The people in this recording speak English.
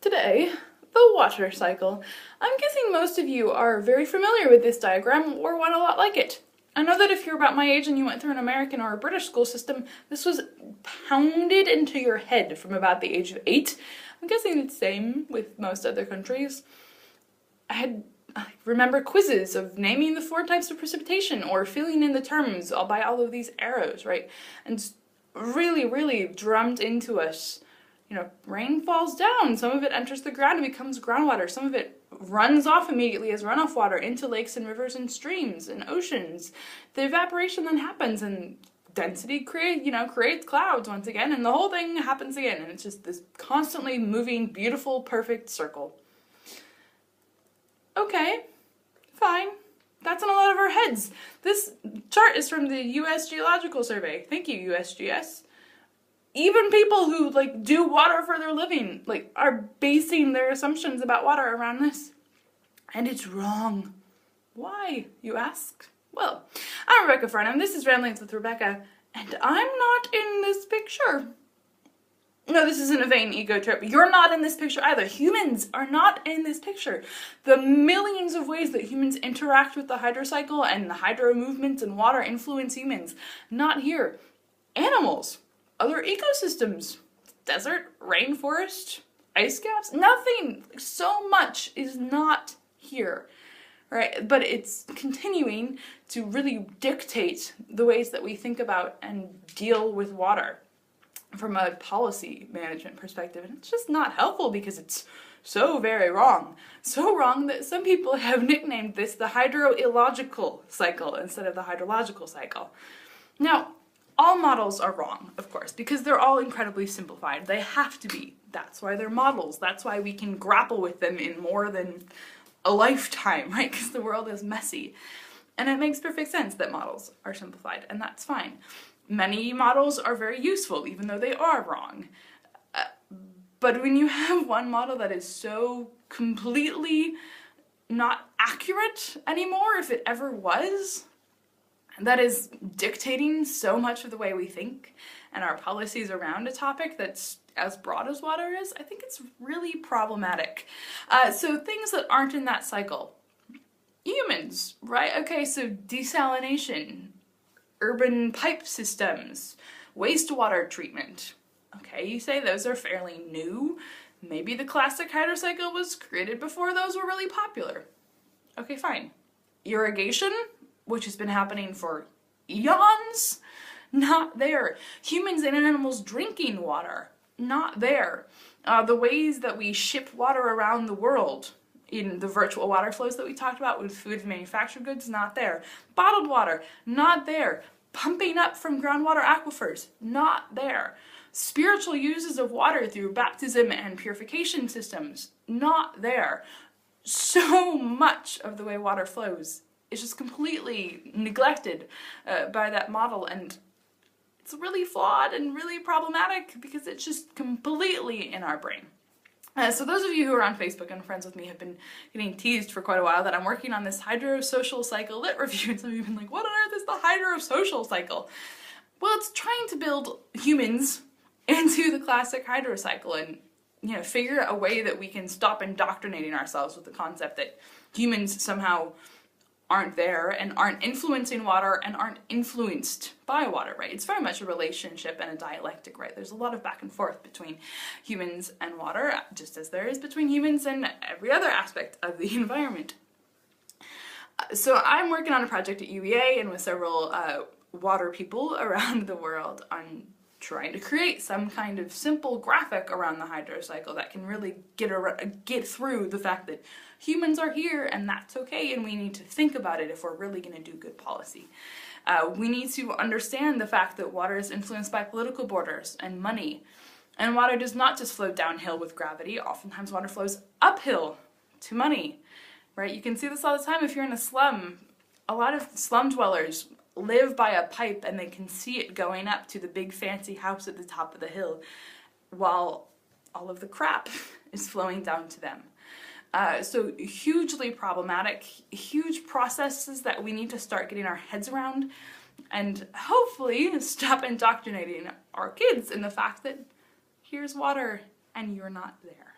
Today, the water cycle. I'm guessing most of you are very familiar with this diagram or want a lot like it. I know that if you're about my age and you went through an American or a British school system, this was pounded into your head from about the age of 8. I'm guessing it's the same with most other countries. I remember quizzes of naming the 4 types of precipitation or filling in the terms all by all of these arrows, right? And really drummed into us. You know, rain falls down, some of it enters the ground and becomes groundwater, some of it runs off immediately as runoff water into lakes and rivers and streams and oceans. The evaporation then happens and density creates clouds once again, and the whole thing happens again, and it's just this constantly moving, beautiful, perfect circle. Okay, fine. That's in a lot of our heads. This chart is from the U.S. Geological Survey. Thank you, USGS. Even people who do water for their living are basing their assumptions about water around this. And it's wrong. Why, you ask? Well, I'm Rebecca Farnum, this is Ramblings with Rebecca, and I'm not in this picture. No, this isn't a vain ego trip. You're not in this picture either. Humans are not in this picture. The millions of ways that humans interact with the hydrocycle and the hydro movements and water influence humans, not here. Animals. Other ecosystems, desert, rainforest, ice caps, nothing, so much is not here, right? But it's continuing to really dictate the ways that we think about and deal with water from a policy management perspective. And it's just not helpful because it's so very wrong. So wrong that some people have nicknamed this the hydroillogical cycle instead of the hydrological cycle. Now, all models are wrong, of course, because they're all incredibly simplified. They have to be. That's why they're models. That's why we can grapple with them in more than a lifetime, right? Because the world is messy. And it makes perfect sense that models are simplified, and that's fine. Many models are very useful, even though they are wrong. But when you have one model that is so completely not accurate anymore, if it ever was, that is dictating so much of the way we think and our policies around a topic that's as broad as water is, I think it's really problematic. So things that aren't in that cycle. Humans, right? Okay, so desalination, urban pipe systems, wastewater treatment. Okay, you say those are fairly new. Maybe the classic hydrocycle was created before those were really popular. Okay, fine. Irrigation, which has been happening for eons, not there. Humans and animals drinking water, not there. The ways that we ship water around the world in the virtual water flows that we talked about with food and manufactured goods, not there. Bottled water, not there. Pumping up from groundwater aquifers, not there. Spiritual uses of water through baptism and purification systems, not there. So much of the way water flows is just completely neglected by that model, and it's really flawed and really problematic because it's just completely in our brain. So those of you who are on Facebook and friends with me have been getting teased for quite a while that I'm working on this hydrosocial cycle lit review, and some of you have been like, what on earth is the hydrosocial cycle? Well, it's trying to build humans into the classic hydrocycle and figure out a way that we can stop indoctrinating ourselves with the concept that humans somehow aren't there and aren't influencing water and aren't influenced by water, right? It's very much a relationship and a dialectic, right? There's a lot of back and forth between humans and water, just as there is between humans and every other aspect of the environment. So I'm working on a project at UEA and with several water people around the world on trying to create some kind of simple graphic around the hydrocycle that can really get through the fact that humans are here and that's okay, and we need to think about it if we're really going to do good policy. We need to understand the fact that water is influenced by political borders and money, and water does not just flow downhill with gravity. Oftentimes water flows uphill to money, right? You can see this all the time if you're in a slum. A lot of slum dwellers live by a pipe and they can see it going up to the big fancy house at the top of the hill while all of the crap is flowing down to them. So hugely problematic, huge processes that we need to start getting our heads around and hopefully stop indoctrinating our kids in the fact that here's water and you're not there.